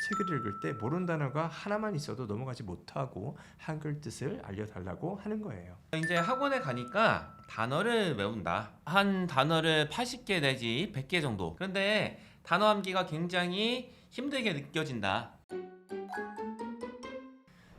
책을 읽을 때 모르는 단어가 하나만 있어도 넘어가지 못하고 한글 뜻을 알려달라고 하는 거예요. 이제 학원에 가니까 단어를 외운다. 한 단어를 80개 내지 100개 정도. 그런데 단어 암기가 굉장히 힘들게 느껴진다.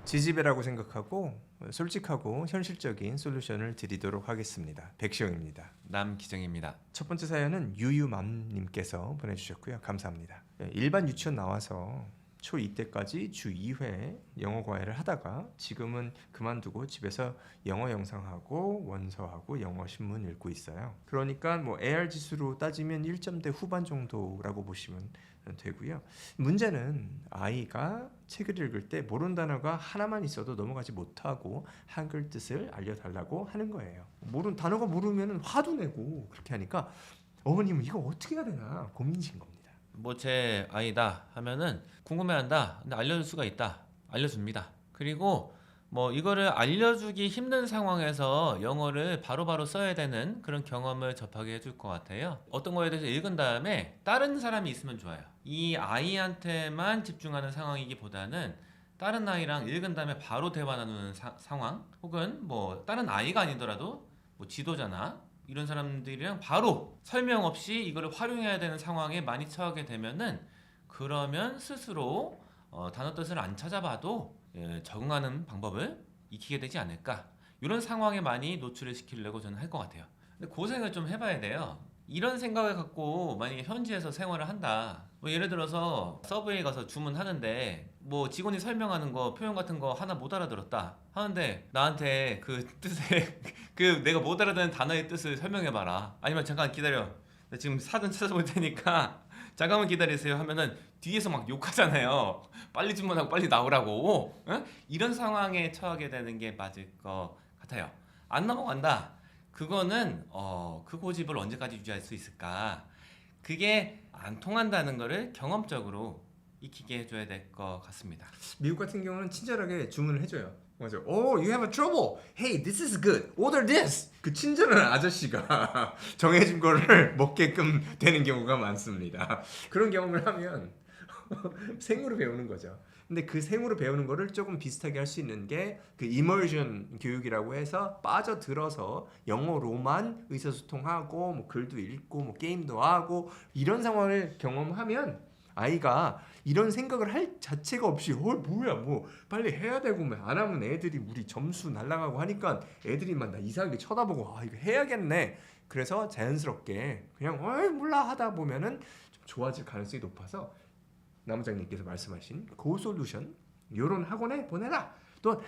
지지배라고 생각하고 솔직하고 현실적인 솔루션을 드리도록 하겠습니다. 백시영입니다. 남기정입니다. 첫 번째 사연은 유유맘님께서 보내주셨고요. 감사합니다. 일반 유치원 나와서 초2 때까지 주 2회 영어 과외를 하다가 지금은 그만두고 집에서 영어 영상하고 원서하고 영어 신문 읽고 있어요. 그러니까 뭐 AR 지수로 따지면 1점대 후반 정도라고 보시면 되고요. 문제는 아이가 책을 읽을 때 모르는 단어가 하나만 있어도 넘어가지 못하고 한글 뜻을 알려달라고 하는 거예요. 모르는 단어가 모르면 화도 내고 그렇게 하니까 어머님은 이거 어떻게 해야 되나 고민이신 겁니다. 뭐 제 아이다 하면은 궁금해한다. 근데 알려줄 수가 있다. 알려줍니다. 그리고 뭐 이거를 알려주기 힘든 상황에서 영어를 바로바로 써야 되는 그런 경험을 접하게 해줄 것 같아요. 어떤 거에 대해서 읽은 다음에 다른 사람이 있으면 좋아요. 이 아이한테만 집중하는 상황이기보다는 다른 아이랑 읽은 다음에 바로 대화 나누는 상황, 혹은 뭐 다른 아이가 아니더라도 뭐 지도자나 이런 사람들이랑 바로 설명 없이 이거를 활용해야 되는 상황에 많이 처하게 되면은, 그러면 스스로 단어 뜻을 안 찾아봐도 적응하는 방법을 익히게 되지 않을까, 이런 상황에 많이 노출을 시키려고 저는 할 것 같아요. 근데 고생을 좀 해봐야 돼요. 이런 생각을 갖고 만약에 현지에서 생활을 한다, 뭐 예를 들어서 서브웨이 가서 주문하는데 뭐 직원이 설명하는 거 표현 같은 거 하나 못 알아들었다 하는데 나한테 그 뜻의 그 내가 못 알아듣는 단어의 뜻을 설명해봐라, 아니면 잠깐 기다려 나 지금 사전 찾아볼 테니까 잠깐만 기다리세요 하면은 뒤에서 막 욕하잖아요. 빨리 주문하고 빨리 나오라고. 응? 이런 상황에 처하게 되는 게 맞을 것 같아요. 안 넘어간다, 그거는 그 고집을 언제까지 유지할 수 있을까? 그게 안 통한다는 거를 경험적으로 익히게 해줘야 될 것 같습니다. 미국 같은 경우는 친절하게 주문을 해줘요. 맞아. Oh, you have a trouble. Hey, this is good. Order this. 그 친절한 아저씨가 정해진 거를 먹게끔 되는 경우가 많습니다. 그런 경험을 하면 생으로 배우는 거죠. 근데 그 생으로 배우는 거를 조금 비슷하게 할 수 있는 게 그 이머전 교육이라고 해서 빠져들어서 영어로만 의사소통하고 뭐 글도 읽고 뭐 게임도 하고 이런 상황을 경험하면 아이가 이런 생각을 할 자체가 없이 뭐야 뭐 빨리 해야 되고 안 하면 애들이 우리 점수 날라가고 하니까 애들이 막 나 이상하게 쳐다보고 이거 해야겠네. 그래서 자연스럽게 그냥 몰라 하다 보면은 좀 좋아질 가능성이 높아서 남부장님께서 말씀하신 고솔루션 요런 학원에 보내라. 또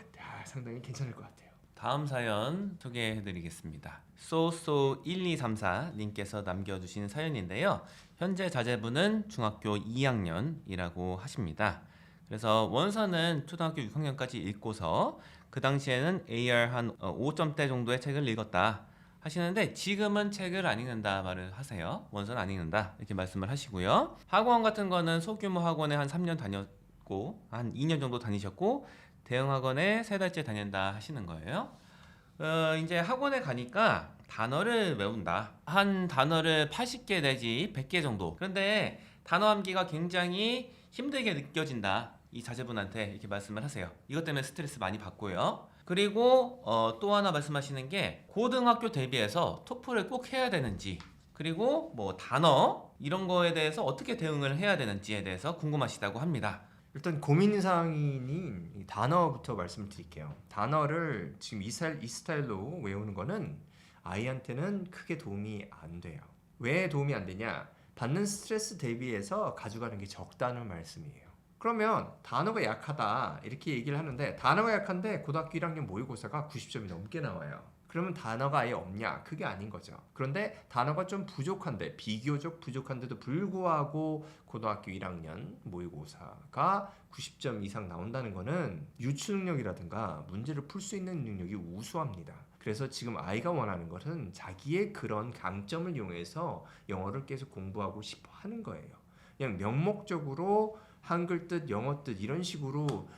상당히 괜찮을 것 같아요. 다음 사연 소개해드리겠습니다. 소소1234님께서 남겨주신 사연인데요. 현재 자제분은 중학교 2학년이라고 하십니다. 그래서 원서는 초등학교 6학년까지 읽고서 그 당시에는 AR 한 5점대 정도의 책을 읽었다 하시는데, 지금은 책을 안 읽는다 말을 하세요. 원서는 안 읽는다 이렇게 말씀을 하시고요. 학원 같은 거는 소규모 학원에 한 3년 다녔고 한 2년 정도 다니셨고 대형 학원에 3달째 다닌다 하시는 거예요. 이제 학원에 가니까 단어를 외운다. 한 단어를 80개 내지 100개 정도. 그런데 단어 암기가 굉장히 힘들게 느껴진다, 이 자제분한테 이렇게 말씀을 하세요. 이것 때문에 스트레스 많이 받고요. 그리고 또 하나 말씀하시는 게 고등학교 대비해서 토플을 꼭 해야 되는지, 그리고 뭐 단어 이런 거에 대해서 어떻게 대응을 해야 되는지에 대해서 궁금하시다고 합니다. 일단 고민사항인 이 단어부터 말씀드릴게요. 단어를 지금 이 스타일로 외우는 거는 아이한테는 크게 도움이 안 돼요. 왜 도움이 안 되냐? 받는 스트레스 대비해서 가져가는 게 적다는 말씀이에요. 그러면 단어가 약하다 이렇게 얘기를 하는데, 단어가 약한데 고등학교 1학년 모의고사가 90점이 넘게 나와요. 그러면 단어가 아예 없냐? 그게 아닌 거죠. 그런데 단어가 좀 부족한데, 비교적 부족한데도 불구하고 고등학교 1학년 모의고사가 90점 이상 나온다는 거는 유추 능력이라든가 문제를 풀 수 있는 능력이 우수합니다. 그래서 지금 아이가 원하는 것은 자기의 그런 강점을 이용해서 영어를 계속 공부하고 싶어 하는 거예요. 그냥 명목적으로 한글 뜻, 영어 뜻 이런 식으로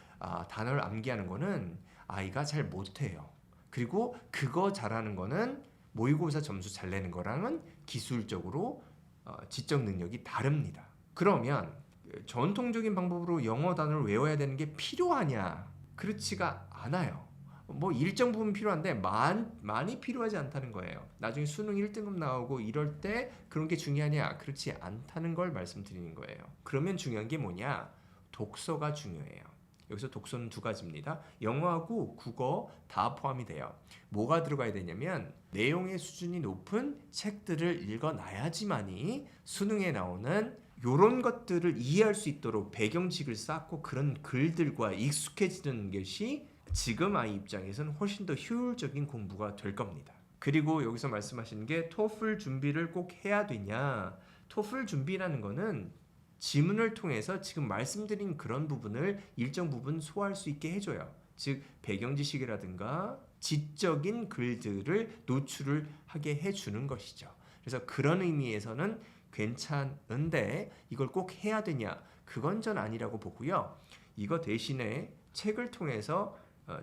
단어를 암기하는 거는 아이가 잘 못해요. 그리고 그거 잘하는 거는 모의고사 점수 잘 내는 거랑은 기술적으로 지적 능력이 다릅니다. 그러면 전통적인 방법으로 영어 단어를 외워야 되는 게 필요하냐? 그렇지가 않아요. 뭐 일정 부분 필요한데 많이 필요하지 않다는 거예요. 나중에 수능 1등급 나오고 이럴 때 그런 게 중요하냐? 그렇지 않다는 걸 말씀드리는 거예요. 그러면 중요한 게 뭐냐? 독서가 중요해요. 여기서 독서는 두 가지입니다. 영어하고 국어 다 포함이 돼요. 뭐가 들어가야 되냐면 내용의 수준이 높은 책들을 읽어놔야지만이 수능에 나오는 이런 것들을 이해할 수 있도록 배경지식을 쌓고 그런 글들과 익숙해지는 것이 지금 아이 입장에서는 훨씬 더 효율적인 공부가 될 겁니다. 그리고 여기서 말씀하시는 게 토플 준비를 꼭 해야 되냐? 토플 준비라는 거는 지문을 통해서 지금 말씀드린 그런 부분을 일정 부분 소화할 수 있게 해줘요. 즉 배경 지식이라든가 지적인 글들을 노출을 하게 해주는 것이죠. 그래서 그런 의미에서는 괜찮은데 이걸 꼭 해야 되냐? 그건 전 아니라고 보고요. 이거 대신에 책을 통해서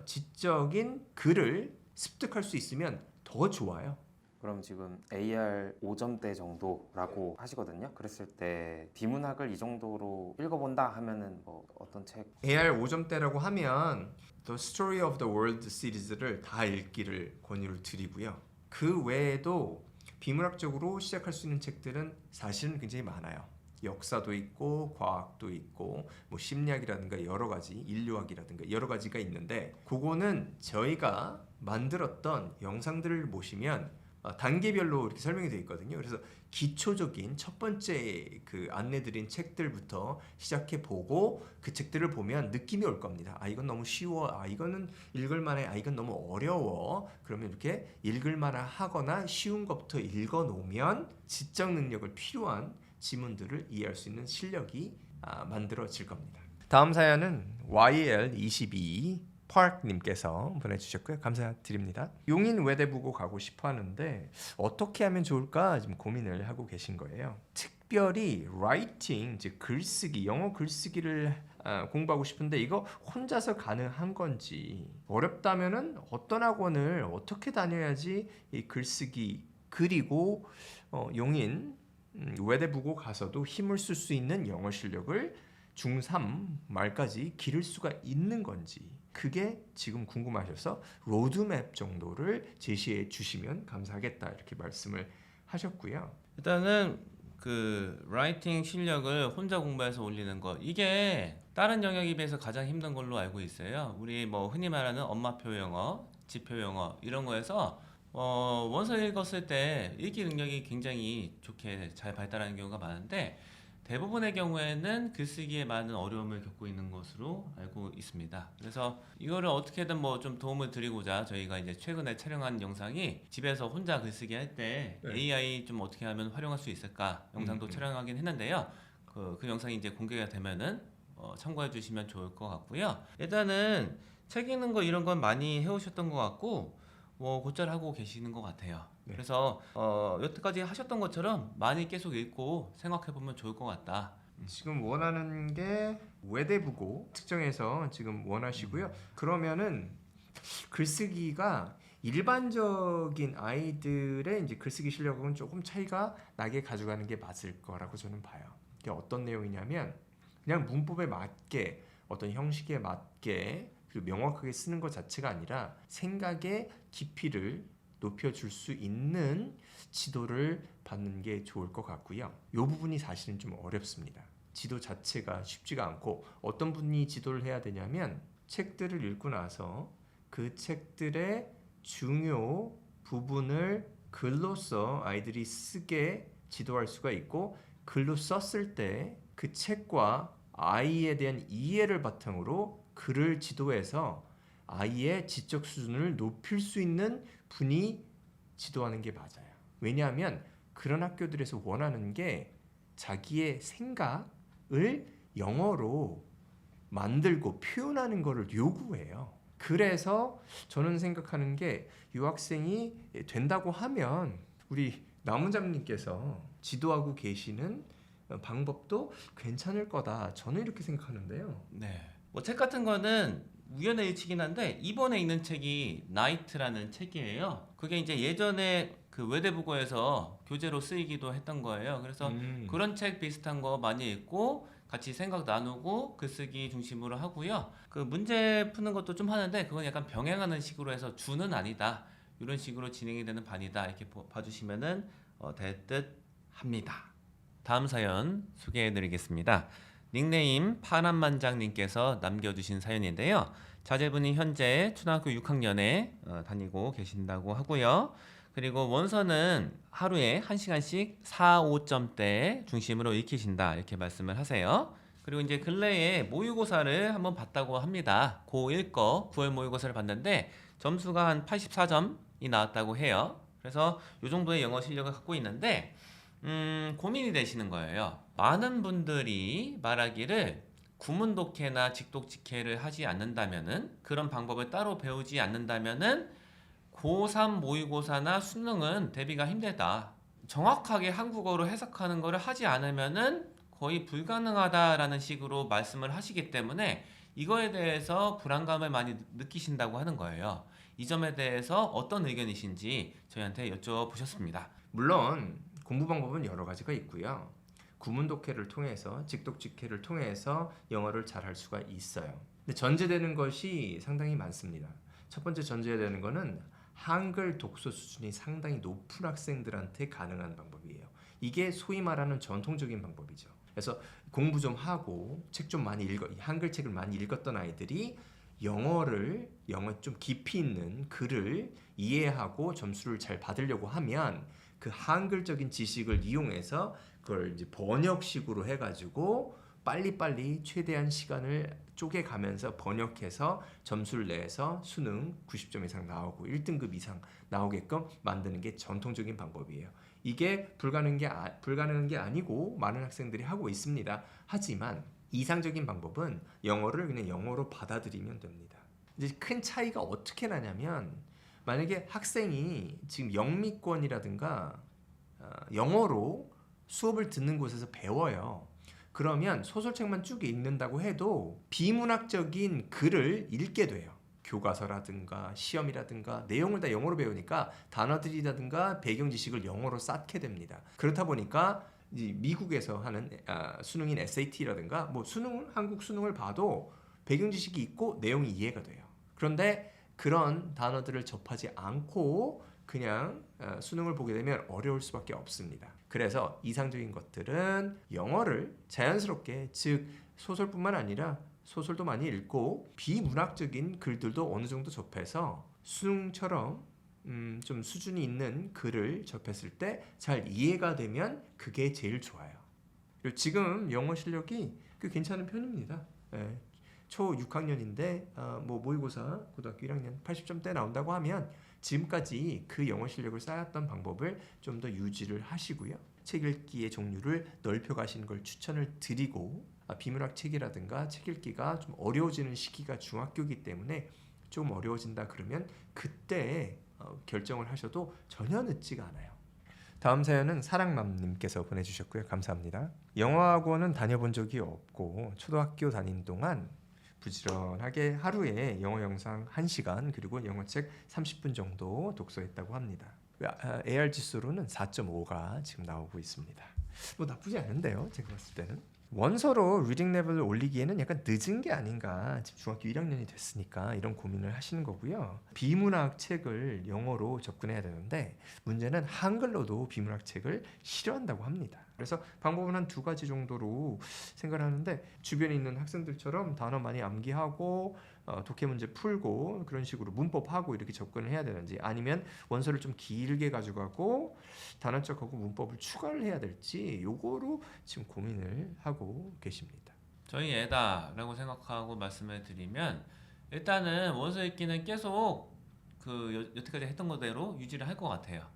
지적인 글을 습득할 수 있으면 더 좋아요. 그럼 지금 AR 5점대 정도라고 하시거든요. 그랬을 때 비문학을 이 정도로 읽어본다 하면은 뭐 어떤 책? AR 5점대라고 하면 The Story of the World 시리즈를 다 읽기를 권유를 드리고요. 그 외에도 비문학적으로 시작할 수 있는 책들은 사실은 굉장히 많아요. 역사도 있고 과학도 있고 뭐 심리학이라든가 여러 가지 인류학이라든가 여러 가지가 있는데 그거는 저희가 만들었던 영상들을 보시면 단계별로 이렇게 설명이 되어 있거든요. 그래서 기초적인 첫 번째 그 안내드린 책들부터 시작해 보고 그 책들을 보면 느낌이 올 겁니다. 아 이건 너무 쉬워. 아 이거는 읽을만해. 아 이건 너무 어려워. 그러면 이렇게 읽을만한 하거나 쉬운 것부터 읽어 놓으면 지적 능력을 필요한 지문들을 이해할 수 있는 실력이 만들어질 겁니다. 다음 사연은 YL22 파크님께서 보내주셨고요. 감사드립니다. 용인 외대부고 가고 싶어 하는데 어떻게 하면 좋을까 지금 고민을 하고 계신 거예요. 특별히 라이팅, 즉 글쓰기, 영어 글쓰기를 공부하고 싶은데 이거 혼자서 가능한 건지 어렵다면은 어떤 학원을 어떻게 다녀야지 이 글쓰기 그리고 용인 외대부고 가서도 힘을 쓸 수 있는 영어 실력을 중3 말까지 기를 수가 있는 건지 그게 지금 궁금하셔서 로드맵 정도를 제시해 주시면 감사하겠다 이렇게 말씀을 하셨고요. 일단은 그 라이팅 실력을 혼자 공부해서 올리는 거 이게 다른 영역에 비해서 가장 힘든 걸로 알고 있어요. 우리 뭐 흔히 말하는 엄마표 영어, 지표 영어 이런 거에서 원서 읽었을 때 읽기 능력이 굉장히 좋게 잘 발달하는 경우가 많은데 대부분의 경우에는 글쓰기에 많은 어려움을 겪고 있는 것으로 알고 있습니다. 그래서 이거를 어떻게든 뭐 좀 도움을 드리고자 저희가 이제 최근에 촬영한 영상이 집에서 혼자 글쓰기 할 때 네. AI 좀 어떻게 하면 활용할 수 있을까 영상도 촬영하긴 했는데요. 그 영상이 이제 공개가 되면은 참고해 주시면 좋을 것 같고요. 일단은 책 읽는 거 이런 건 많이 해오셨던 것 같고 곧잘 하고 계시는 것 같아요. 네. 그래서 여태까지 하셨던 것처럼 많이 계속 읽고 생각해보면 좋을 것 같다. 지금 원하는 게 외대부고 특정해서 지금 원하시고요. 그러면은 글쓰기가 일반적인 아이들의 이제 글쓰기 실력은 조금 차이가 나게 가져가는 게 맞을 거라고 저는 봐요. 이게 어떤 내용이냐면 그냥 문법에 맞게 어떤 형식에 맞게 그리고 명확하게 쓰는 것 자체가 아니라 생각의 깊이를 높여줄 수 있는 지도를 받는 게 좋을 것 같고요. 이 부분이 사실은 좀 어렵습니다. 지도 자체가 쉽지가 않고 어떤 분이 지도를 해야 되냐면 책들을 읽고 나서 그 책들의 중요 부분을 글로써 아이들이 쓰게 지도할 수가 있고 글로 썼을 때 그 책과 아이에 대한 이해를 바탕으로 글을 지도해서 아이의 지적 수준을 높일 수 있는 분이 지도하는 게 맞아요. 왜냐하면 그런 학교들에서 원하는 게 자기의 생각을 영어로 만들고 표현하는 것을 요구해요. 그래서 저는 생각하는 게 유학생이 된다고 하면 우리 남원장님께서 지도하고 계시는 방법도 괜찮을 거다. 저는 이렇게 생각하는데요. 네. 뭐 책 같은 거는 우연의 일치긴 한데 이번에 있는 책이 나이트라는 책이에요. 그게 이제 예전에 그 외대부고에서 교재로 쓰이기도 했던 거예요. 그래서 그런 책 비슷한 거 많이 읽고 같이 생각 나누고 글쓰기 중심으로 하고요. 그 문제 푸는 것도 좀 하는데 그건 약간 병행하는 식으로 해서 주는 아니다. 이런 식으로 진행이 되는 반이다. 이렇게 봐주시면은 될 듯 합니다. 다음 사연 소개해드리겠습니다. 닉네임 파란만장님께서 남겨주신 사연인데요. 자제분이 현재 초등학교 6학년에 다니고 계신다고 하고요. 그리고 원서는 하루에 1시간씩 4, 5점대 중심으로 익히신다 이렇게 말씀을 하세요. 그리고 이제 근래에 모의고사를 한번 봤다고 합니다. 고1 거 9월 모의고사를 봤는데 점수가 한 84점이 나왔다고 해요. 그래서 이 정도의 영어 실력을 갖고 있는데 고민이 되시는 거예요. 많은 분들이 말하기를 구문독해나 직독직해를 하지 않는다면은, 그런 방법을 따로 배우지 않는다면은 고3 모의고사나 수능은 대비가 힘들다. 정확하게 한국어로 해석하는 것을 하지 않으면은 거의 불가능하다라는 식으로 말씀을 하시기 때문에 이거에 대해서 불안감을 많이 느끼신다고 하는 거예요. 이 점에 대해서 어떤 의견이신지 저희한테 여쭤보셨습니다. 물론 공부 방법은 여러 가지가 있고요. 구문독해를 통해서 직독직해를 통해서 영어를 잘할 수가 있어요. 근데 전제되는 것이 상당히 많습니다. 첫 번째 전제되는 거는 한글 독서 수준이 상당히 높은 학생들한테 가능한 방법이에요. 이게 소위 말하는 전통적인 방법이죠. 그래서 공부 좀 하고 책 좀 많이 한글 책을 많이 읽었던 아이들이 영어 좀 깊이 있는 글을 이해하고 점수를 잘 받으려고 하면 그 한글적인 지식을 이용해서 그걸 이제 번역식으로 해가지고 빨리빨리 최대한 시간을 쪼개가면서 번역해서 점수를 내서 수능 90점 이상 나오고 1등급 이상 나오게끔 만드는 게 전통적인 방법이에요. 이게 불가능한 게 아니고 많은 학생들이 하고 있습니다. 하지만 이상적인 방법은 영어를 그냥 영어로 받아들이면 됩니다. 이제 큰 차이가 어떻게 나냐면, 만약에 학생이 지금 영미권이라든가 영어로 수업을 듣는 곳에서 배워요. 그러면 소설책만 쭉 읽는다고 해도 비문학적인 글을 읽게 돼요. 교과서라든가 시험이라든가 내용을 다 영어로 배우니까 단어들이라든가 배경 지식을 영어로 쌓게 됩니다. 그렇다 보니까 이제 미국에서 하는 수능인 SAT라든가 뭐 한국 수능을 봐도 배경 지식이 있고 내용이 이해가 돼요. 그런데 그런 단어들을 접하지 않고 그냥 수능을 보게 되면 어려울 수밖에 없습니다. 그래서 이상적인 것들은 영어를 자연스럽게, 즉 소설뿐만 아니라 소설도 많이 읽고 비문학적인 글들도 어느 정도 접해서 수능처럼 좀 수준이 있는 글을 접했을 때 잘 이해가 되면 그게 제일 좋아요. 그리고 지금 영어 실력이 꽤 괜찮은 편입니다. 초 6학년인데 뭐 모의고사 고등학교 1학년 80점대 나온다고 하면 지금까지 그 영어 실력을 쌓았던 방법을 좀 더 유지를 하시고요. 책 읽기의 종류를 넓혀 가시는 걸 추천을 드리고, 비문학 책이라든가 책 읽기가 좀 어려워지는 시기가 중학교이기 때문에 좀 어려워진다 그러면 그때 결정을 하셔도 전혀 늦지가 않아요. 다음 사연은 사랑맘님께서 보내주셨고요. 감사합니다. 영어학원은 다녀본 적이 없고 초등학교 다닌 동안 부지런하게 하루에 영어 영상 1시간 그리고 영어책 30분 정도 독서했다고 합니다. AR 지수로는 4.5가 지금 나오고 있습니다. 뭐 나쁘지 않은데요, 제가 봤을 때는. 원서로 리딩 레벨을 올리기에는 약간 늦은 게 아닌가. 지금 중학교 1학년이 됐으니까 이런 고민을 하시는 거고요. 비문학 책을 영어로 접근해야 되는데 문제는 한글로도 비문학 책을 싫어한다고 합니다. 그래서 방법은 한 2가지 정도로 생각을 하는데, 주변에 있는 학생들처럼 단어 많이 암기하고 독해 문제 풀고 그런 식으로 문법하고 이렇게 접근을 해야 되는지, 아니면 원서를 좀 길게 가져가고 단어적하고 문법을 추가를 해야 될지, 요거로 지금 고민을 하고 계십니다. 저희 애다라고 생각하고 말씀을 드리면, 일단은 원서 읽기는 계속 그 여태까지 했던 거대로 유지를 할 것 같아요.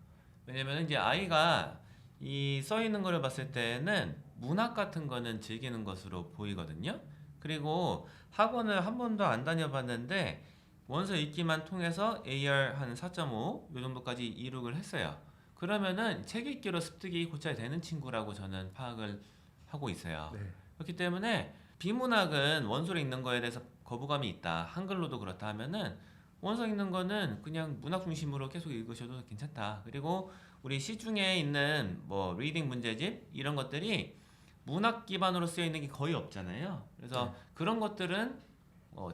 왜냐면 이제 아이가 이 써 있는 거를 봤을 때는 문학 같은 거는 즐기는 것으로 보이거든요. 그리고 학원을 한 번도 안 다녀봤는데 원서 읽기만 통해서 AR 한 4.5 요 정도까지 이룩을 했어요. 그러면은 책 읽기로 습득이 곧잘 되는 친구라고 저는 파악을 하고 있어요. 네. 그렇기 때문에 비문학은 원서를 읽는 거에 대해서 거부감이 있다, 한글로도 그렇다 하면은 원서 읽는 거는 그냥 문학 중심으로 계속 읽으셔도 괜찮다. 그리고 우리 시중에 있는 뭐 리딩 문제집 이런 것들이 문학 기반으로 쓰여 있는 게 거의 없잖아요. 그래서 네. 그런 것들은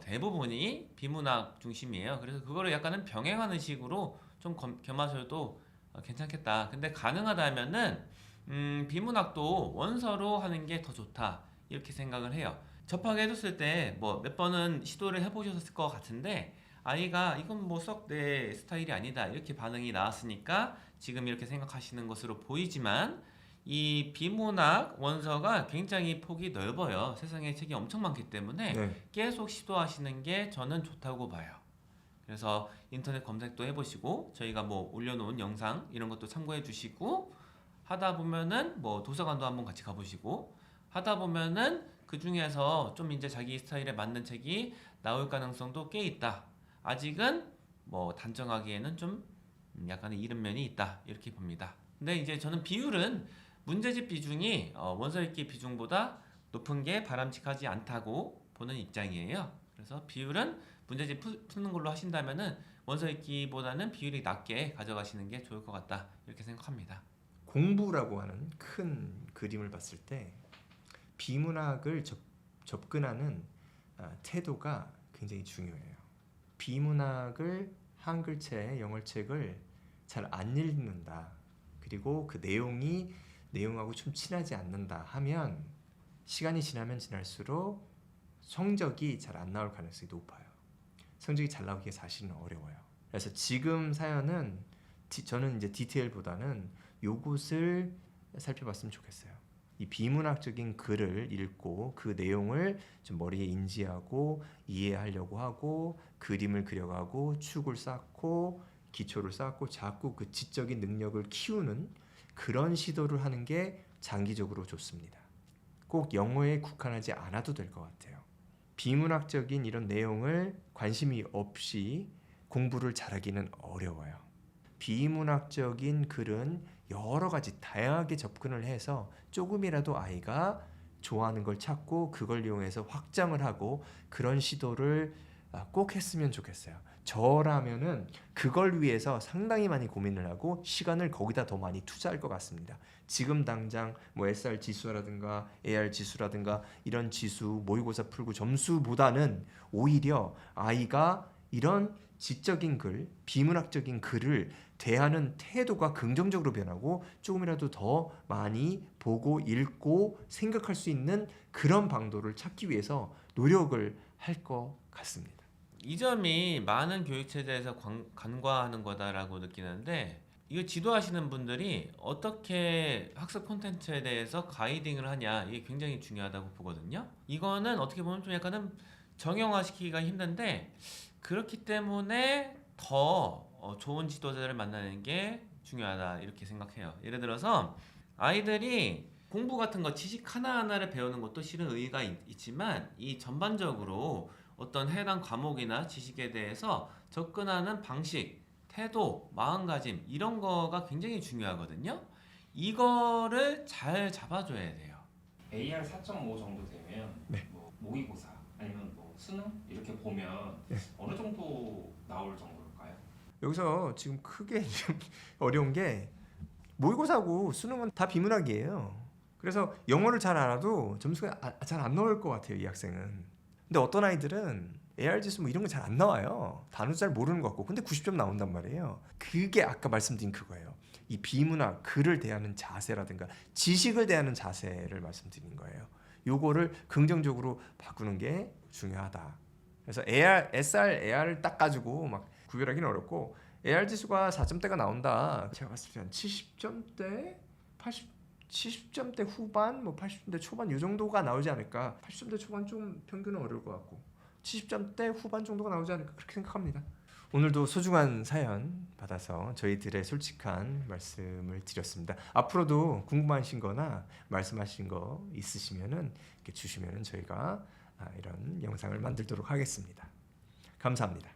대부분이 비문학 중심이에요. 그래서 그거를 약간은 병행하는 식으로 좀 겸하셔도 괜찮겠다. 근데 가능하다면은 비문학도 원서로 하는 게 더 좋다 이렇게 생각을 해요. 접하게 해줬을 때 뭐 몇 번은 시도를 해보셨을 것 같은데 아이가 이건 뭐 썩 내 스타일이 아니다 이렇게 반응이 나왔으니까 지금 이렇게 생각하시는 것으로 보이지만 이 비문학 원서가 굉장히 폭이 넓어요. 세상에 책이 엄청 많기 때문에 네. 계속 시도하시는 게 저는 좋다고 봐요. 그래서 인터넷 검색도 해보시고 저희가 뭐 올려놓은 영상 이런 것도 참고해 주시고 하다 보면은 뭐 도서관도 한번 같이 가보시고 하다 보면은 그 중에서 좀 이제 자기 스타일에 맞는 책이 나올 가능성도 꽤 있다. 아직은 뭐 단정하기에는 좀 약간의 이른 면이 있다 이렇게 봅니다. 근데 이제 저는 비율은 문제집 비중이 원서 읽기 비중보다 높은 게 바람직하지 않다고 보는 입장이에요. 그래서 비율은 문제집 푸는 걸로 하신다면은 원서 읽기보다는 비율이 낮게 가져가시는 게 좋을 것 같다 이렇게 생각합니다. 공부라고 하는 큰 그림을 봤을 때 비문학을 접근하는 태도가 굉장히 중요해요. 비문학을 한글책, 영어책을 잘 안 읽는다. 그리고 그 내용하고 좀 친하지 않는다 하면 시간이 지나면 지날수록 성적이 잘 안 나올 가능성이 높아요. 성적이 잘 나오기가 사실은 어려워요. 그래서 지금 사연은 저는 이제 디테일보다는 요것을 살펴봤으면 좋겠어요. 이 비문학적인 글을 읽고 그 내용을 좀 머리에 인지하고 이해하려고 하고 그림을 그려가고 축을 쌓고 기초를 쌓고 자꾸 그 지적인 능력을 키우는 그런 시도를 하는 게 장기적으로 좋습니다. 꼭 영어에 국한하지 않아도 될 것 같아요. 비문학적인 이런 내용을 관심이 없이 공부를 잘하기는 어려워요. 비문학적인 글은 여러 가지 다양하게 접근을 해서 조금이라도 아이가 좋아하는 걸 찾고 그걸 이용해서 확장을 하고 그런 시도를 꼭 했으면 좋겠어요. 저라면은 그걸 위해서 상당히 많이 고민을 하고 시간을 거기다 더 많이 투자할 것 같습니다. 지금 당장 뭐 SR 지수라든가 AR 지수라든가 이런 지수 모의고사 풀고 점수보다는 오히려 아이가 이런 지적인 글, 비문학적인 글을 대하는 태도가 긍정적으로 변하고 조금이라도 더 많이 보고 읽고 생각할 수 있는 그런 방도를 찾기 위해서 노력을 할 것 같습니다. 이 점이 많은 교육 체제에서 간과하는 거다라고 느끼는데 이거 지도하시는 분들이 어떻게 학습 콘텐츠에 대해서 가이딩을 하냐 이게 굉장히 중요하다고 보거든요. 이거는 어떻게 보면 좀 약간은 정형화시키기가 힘든데 그렇기 때문에 더 좋은 지도자를 만나는 게 중요하다 이렇게 생각해요. 예를 들어서 아이들이 공부 같은 거 지식 하나하나를 배우는 것도 실은 의의가 있지만 이 전반적으로 어떤 해당 과목이나 지식에 대해서 접근하는 방식, 태도, 마음가짐 이런 거가 굉장히 중요하거든요. 이거를 잘 잡아줘야 돼요. AR 4.5 정도 되면 네. 뭐 모의고사 아니면 뭐 수능 이렇게 보면 네. 어느 정도 나올 정도일까요? 여기서 지금 크게 좀 어려운 게 모의고사하고 수능은 다 비문학이에요. 그래서 영어를 잘 알아도 점수가 잘 안 나올 것 같아요, 이 학생은. 근데 어떤 아이들은 AR 지수 뭐 이런 거 잘 안 나와요. 단어도 잘 모르는 것 같고. 근데 90점 나온단 말이에요. 그게 아까 말씀드린 그거예요. 이 비문학, 글을 대하는 자세라든가 지식을 대하는 자세를 말씀드린 거예요. 요거를 긍정적으로 바꾸는 게 중요하다. 그래서 SR, AR을 딱 가지고 막 구별하기는 어렵고 AR 지수가 4점대가 나온다. 제가 봤을 때 한 70점대, 70점대 후반, 뭐 80점대 초반 이 정도가 나오지 않을까. 80점대 초반 좀 평균은 어려울 것 같고 70점대 후반 정도가 나오지 않을까 그렇게 생각합니다. 오늘도 소중한 사연 받아서 저희들의 솔직한 말씀을 드렸습니다. 앞으로도 궁금하신 거나 말씀하신 거 있으시면은 이렇게 주시면은 저희가 이런 영상을 만들도록 하겠습니다. 감사합니다.